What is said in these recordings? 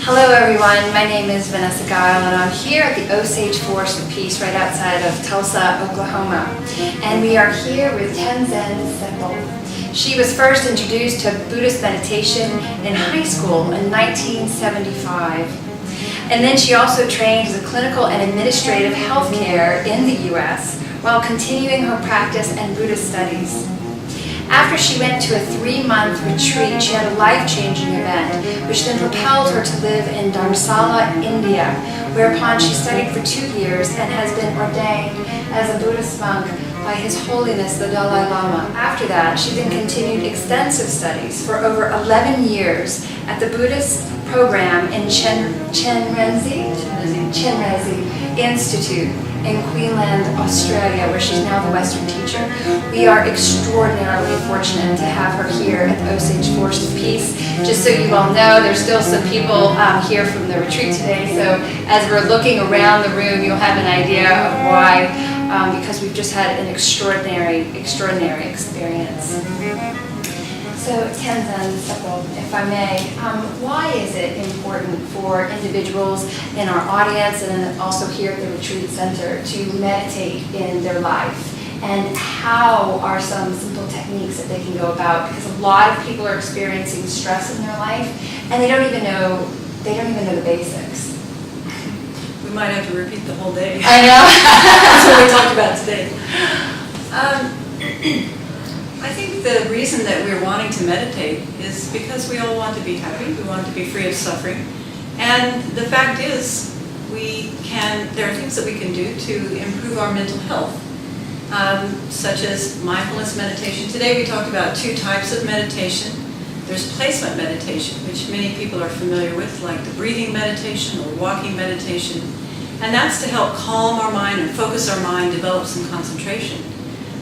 Hello everyone, my name is Vanessa Guild and I'm here at the Osage Forest of Peace right outside of Tulsa, Oklahoma. And we are here with Tenzin Tsepal. She was first introduced to Buddhist meditation in high school in 1975. And then she also trained as a clinical and administrative healthcare in the US while continuing her practice and Buddhist studies. After she went to a 3-month retreat, she had a life-changing event, which then propelled her to live in Dharmsala, India, whereupon she studied for 2 years and has been ordained as a Buddhist monk by His Holiness the Dalai Lama. After that, she then continued extensive studies for over 11 years at the Buddhist program in Chenrezig Institute in Queensland, Australia, where she's now the Western teacher. We are extraordinarily fortunate to have her here at the Osage Forest of Peace. Just so you all know, there's still some people here from the retreat today, so as we're looking around the room, you'll have an idea of why, because we've just had an extraordinary experience. So, Tenzin Tsepal, if I may, why is it important for individuals in our audience and also here at the retreat center to meditate in their life? And how are some simple techniques that they can go about? Because a lot of people are experiencing stress in their life and they don't even know the basics. We might have to repeat the whole day. I know. That's what we talked about today. I think the reason that we're wanting to meditate is because we all want to be happy, we want to be free of suffering. And the fact is, there are things that we can do to improve our mental health, such as mindfulness meditation. Today we talked about 2 types of meditation. There's placement meditation, which many people are familiar with, like the breathing meditation or walking meditation. And that's to help calm our mind and focus our mind, develop some concentration.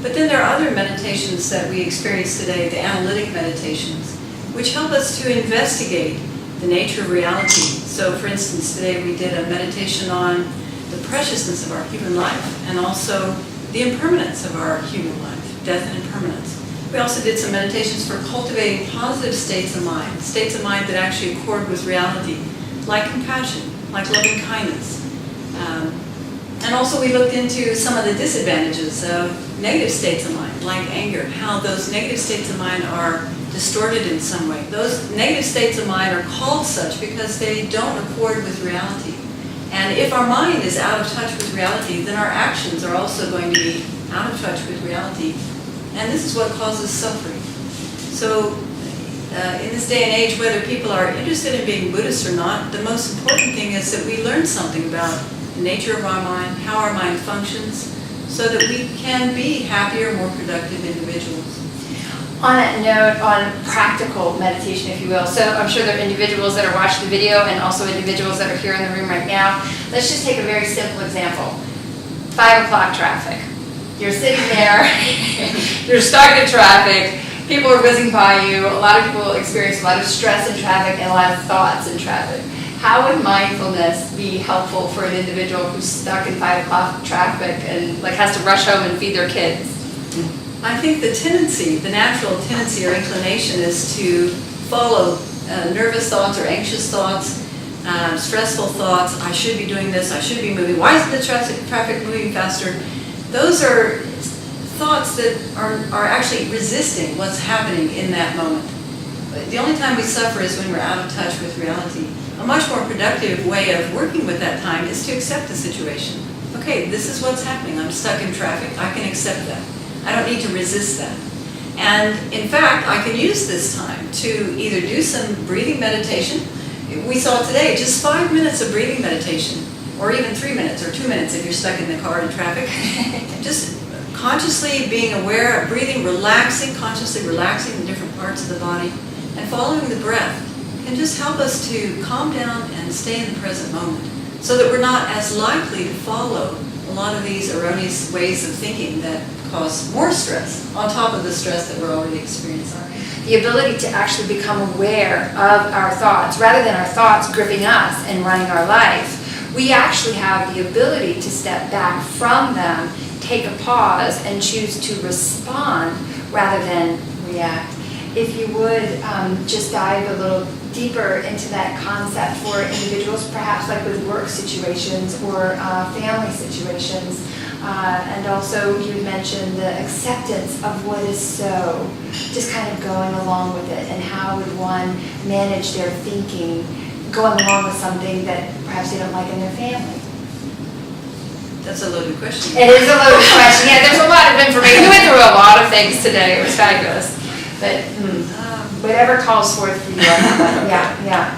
But then there are other meditations that we experience today, the analytic meditations, which help us to investigate the nature of reality. So for instance, today we did a meditation on the preciousness of our human life and also the impermanence of our human life, death and impermanence. We also did some meditations for cultivating positive states of mind that actually accord with reality, like compassion, like loving kindness. And also we looked into some of the disadvantages of negative states of mind, like anger, how those negative states of mind are distorted in some way. Those negative states of mind are called such because they don't accord with reality. And if our mind is out of touch with reality, then our actions are also going to be out of touch with reality. And this is what causes suffering. So in this day and age, whether people are interested in being Buddhist or not, the most important thing is that we learn something about the nature of our mind, how our mind functions, so that we can be happier, more productive individuals. On that note, on practical meditation, if you will, so I'm sure there are individuals that are watching the video and also individuals that are here in the room right now. Let's just take a very simple example. 5 o'clock traffic. You're sitting there, you're stuck in traffic, people are whizzing by you, a lot of people experience a lot of stress in traffic and a lot of thoughts in traffic. How would mindfulness be helpful for an individual who's stuck in 5 o'clock traffic and has to rush home and feed their kids? I think the natural tendency or inclination is to follow nervous thoughts or anxious thoughts, stressful thoughts. I should be doing this, I should be moving. Why isn't the traffic moving faster? Those are thoughts that are actually resisting what's happening in that moment. The only time we suffer is when we're out of touch with reality. A much more productive way of working with that time is to accept the situation. Okay, this is what's happening. I'm stuck in traffic. I can accept that. I don't need to resist that. And in fact, I can use this time to either do some breathing meditation. We saw today just 5 minutes of breathing meditation, or even 3 minutes or 2 minutes if you're stuck in the car in traffic. Just consciously being aware of breathing, consciously relaxing the different parts of the body, and following the breath can just help us to calm down and stay in the present moment so that we're not as likely to follow a lot of these erroneous ways of thinking that cause more stress on top of the stress that we're already experiencing. The ability to actually become aware of our thoughts rather than our thoughts gripping us and running our life. We actually have the ability to step back from them, take a pause, and choose to respond rather than react. If you would just dive a little deeper into that concept for individuals, perhaps like with work situations or family situations. And also you mentioned the acceptance of what is so, just kind of going along with it, and how would one manage their thinking going along with something that perhaps they don't like in their family. That's a loaded question. It is a loaded question. Yeah, there's a lot of information. We went through a lot of things today. It was fabulous. But whatever calls forth for you on that one. Yeah.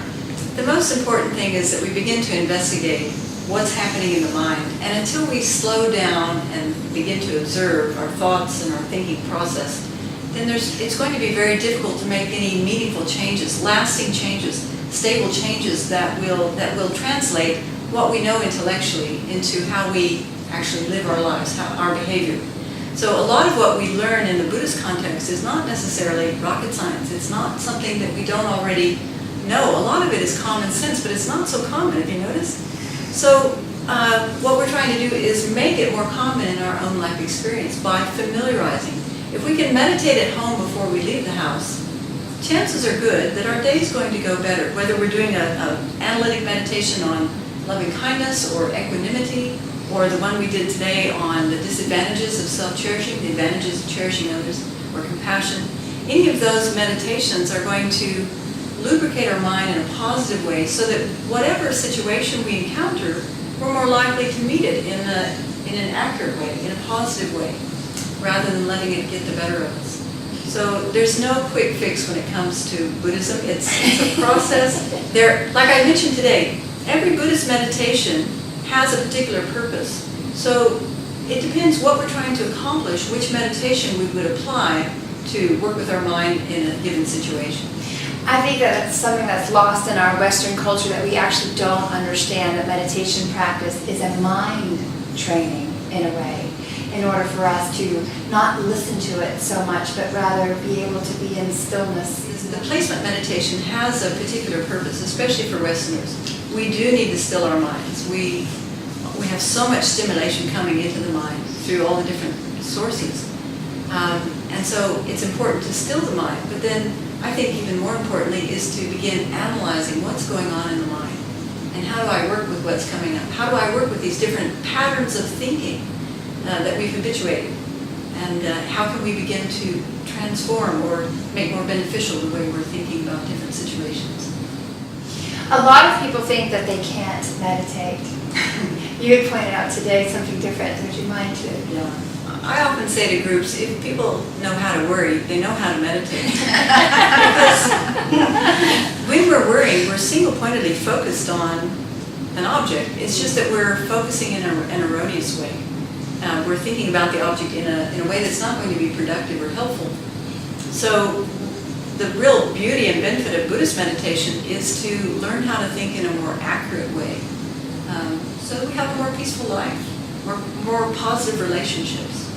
The most important thing is that we begin to investigate what's happening in the mind. And until we slow down and begin to observe our thoughts and our thinking process, then it's going to be very difficult to make any meaningful changes, lasting changes, stable changes that will translate what we know intellectually into how we actually live our lives, our behavior. So a lot of what we learn in the Buddhist context is not necessarily rocket science. It's not something that we don't already know. A lot of it is common sense, but it's not so common, have you noticed? So what we're trying to do is make it more common in our own life experience by familiarizing. If we can meditate at home before we leave the house, chances are good that our day is going to go better, whether we're doing an analytic meditation on loving kindness or equanimity, or the one we did today on the disadvantages of self-cherishing, the advantages of cherishing others, or compassion. Any of those meditations are going to lubricate our mind in a positive way so that whatever situation we encounter, we're more likely to meet it in an accurate way, in a positive way, rather than letting it get the better of us. So there's no quick fix when it comes to Buddhism. It's a process. Like I mentioned today, every Buddhist meditation has a particular purpose. So it depends what we're trying to accomplish, which meditation we would apply to work with our mind in a given situation. I think that that's something that's lost in our Western culture, that we actually don't understand that meditation practice is a mind training in a way, in order for us to not listen to it so much, but rather be able to be in stillness. The placement meditation has a particular purpose, especially for Westerners. We do need to still our minds. We have so much stimulation coming into the mind through all the different sources. And so it's important to still the mind. But then I think even more importantly is to begin analyzing what's going on in the mind. And how do I work with what's coming up? How do I work with these different patterns of thinking that we've habituated? And how can we begin to transform or make more beneficial the way we're thinking about different situations? A lot of people think that they can't meditate. You had pointed out today something different. Would you mind to? Yeah. I often say to groups, if people know how to worry, they know how to meditate. Because when we're worrying, we're single-pointedly focused on an object. It's just that we're focusing in an erroneous way. We're thinking about the object in a way that's not going to be productive or helpful. So the real beauty and benefit of Buddhist meditation is to learn how to think in a more accurate way. So we have a more peaceful life, more positive relationships.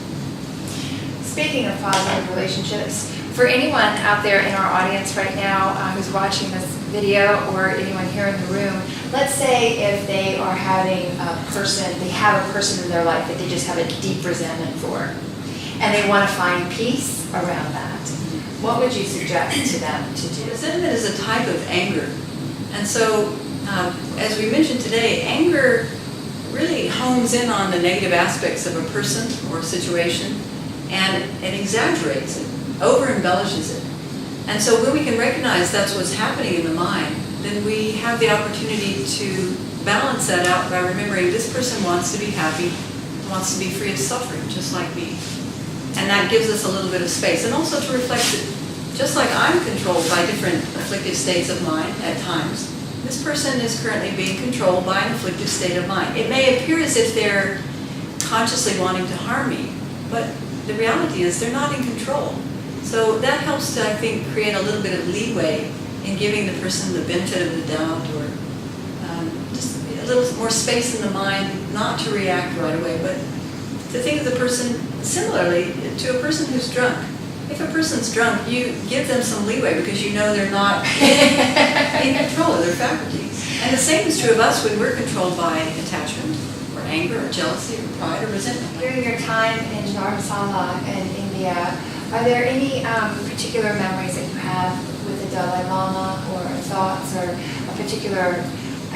Speaking of positive relationships, for anyone out there in our audience right now who's watching this video, or anyone here in the room, let's say if they are having they have a person in their life that they just have a deep resentment for, and they want to find peace around that, what would you suggest to them to do? Resentment is a type of anger. And so, as we mentioned today, anger really hones in on the negative aspects of a person or situation, and it exaggerates it, over-embellishes it. And so when we can recognize that's what's happening in the mind, then we have the opportunity to balance that out by remembering this person wants to be happy, wants to be free of suffering, just like me. And that gives us a little bit of space. And also to reflect that just like I'm controlled by different afflictive states of mind at times, this person is currently being controlled by an afflictive state of mind. It may appear as if they're consciously wanting to harm me, but the reality is they're not in control. So that helps to, I think, create a little bit of leeway in giving the person the benefit of the doubt, or just a little more space in the mind, not to react right away, but to think of the person similarly to a person who's drunk. If a person's drunk, you give them some leeway because you know they're not in control of their faculties. And the same is true of us when we're controlled by attachment, or anger, or jealousy, or pride, or resentment. During your time in Dharmsala in India, are there any particular memories that you have with the Dalai Lama, or thoughts, or a particular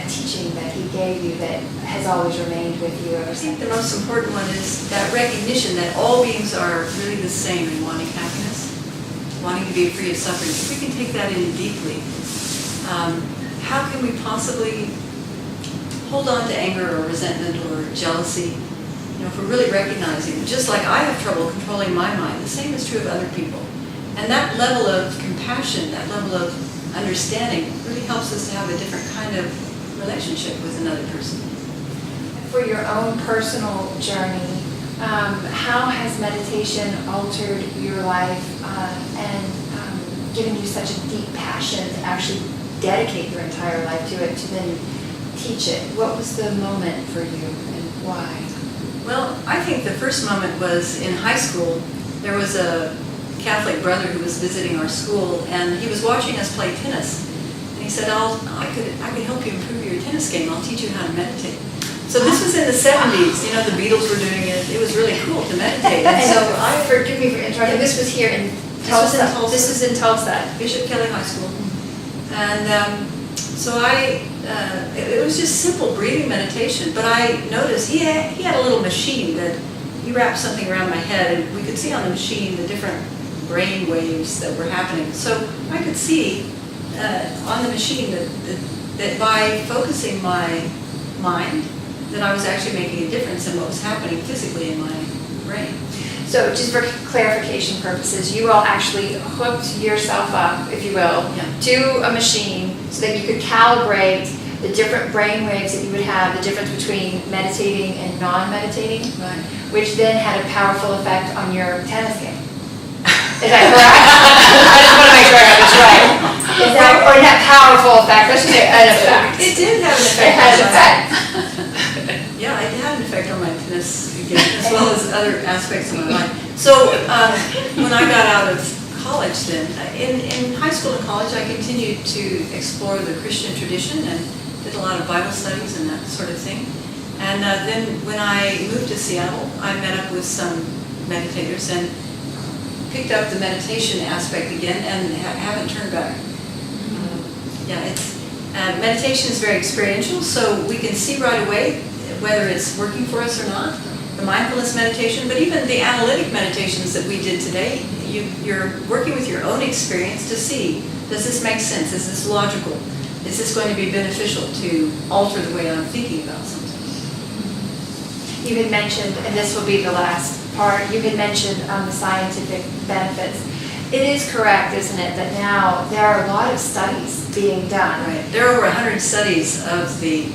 teaching that he gave you that has always remained with you ever I think since? the most important one is that recognition that all beings are really the same in wanting happiness, wanting to be free of suffering. If we can take that in deeply, how can we possibly hold on to anger or resentment or jealousy? You know, if we're really recognizing, just like I have trouble controlling my mind, the same is true of other people. And that level of compassion, that level of understanding really helps us to have a different kind of relationship with another person. For your own personal journey, how has meditation altered your life and given you such a deep passion to actually dedicate your entire life to it, to then teach it? What was the moment for you and why? Well, I think the first moment was in high school. There was a Catholic brother who was visiting our school, and he was watching us play tennis. And he said, I could help you improve your tennis game. I'll teach you how to meditate. So this was in the 70s. You know, the Beatles were doing it. It was really cool to meditate. And so forgive me for interrupting. This was here in Tulsa. This was in Tulsa. Bishop Kelly High School. And so it was just simple breathing meditation. But I noticed he had a little machine that he wrapped something around my head, and we could see on the machine the different brain waves that were happening. So I could see on the machine that by focusing my mind, that I was actually making a difference in what was happening physically in my brain. So just for clarification purposes, you all actually hooked yourself up, if you will, to a machine so that you could calibrate the different brain waves that you would have, the difference between meditating and non-meditating, Right. which then had a powerful effect on your tennis game. Is that correct? I just want to make sure I got this right. Is that, or not powerful effect, let's just say an effect. It did have an effect. It had an effect. Yeah, it had an effect on my tennis game, as well as other aspects of my life. So when I got out of college then, in high school and college, I continued to explore the Christian tradition and did a lot of Bible studies and that sort of thing. And then when I moved to Seattle, I met up with some meditators and picked up the meditation aspect again and haven't turned back. Meditation is very experiential, so we can see right away whether it's working for us or not. The mindfulness meditation, but even the analytic meditations that we did today, you're working with your own experience to see, does this make sense? Is this logical? Is this going to be beneficial to alter the way I'm thinking about something? You had mentioned, and this will be the last part, you had mentioned the scientific benefits. It is correct, isn't it, that now there are a lot of studies being done. Right. There are over 100 studies of the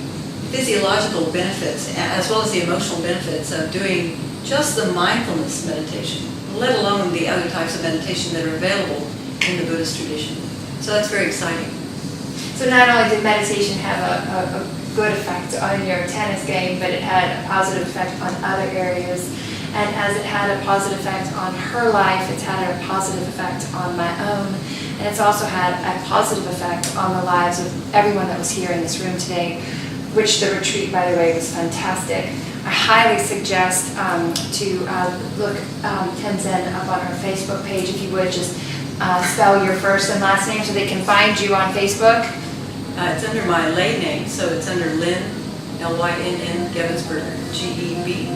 physiological benefits as well as the emotional benefits of doing just the mindfulness meditation, let alone the other types of meditation that are available in the Buddhist tradition. So that's very exciting. So not only did meditation have a good effect on your tennis game, but it had a positive effect on other areas. And as it had a positive effect on her life, it's had a positive effect on my own. And it's also had a positive effect on the lives of everyone that was here in this room today, which the retreat, by the way, was fantastic. I highly suggest to look Tenzin up on her Facebook page, if you would, just spell your first and last name so they can find you on Facebook. It's under my lay name, so it's under Lynn, Lynn Gebetsberger, Gebetsberger.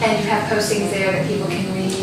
And you have postings there that people can read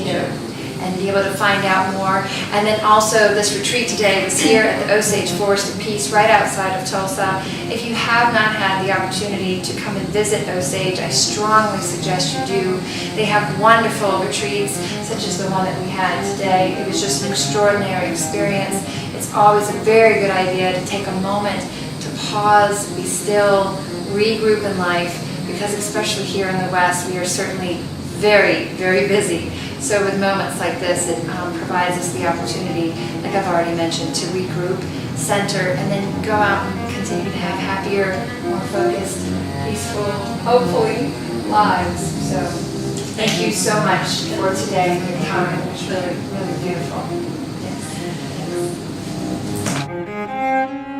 and be able to find out more. And then also this retreat today was here at the Osage Forest of Peace right outside of Tulsa. If you have not had the opportunity to come and visit Osage, I strongly suggest you do. They have wonderful retreats such as the one that we had today. It was just an extraordinary experience. It's always a very good idea to take a moment to pause, be still, regroup in life, because especially here in the West, we are certainly very, very busy. So with moments like this, it provides us the opportunity, like I've already mentioned, to regroup, center, and then go out and continue to have happier, more focused, peaceful, hopefully, lives. So thank you so much for today and your time. It was really, really beautiful. Yes.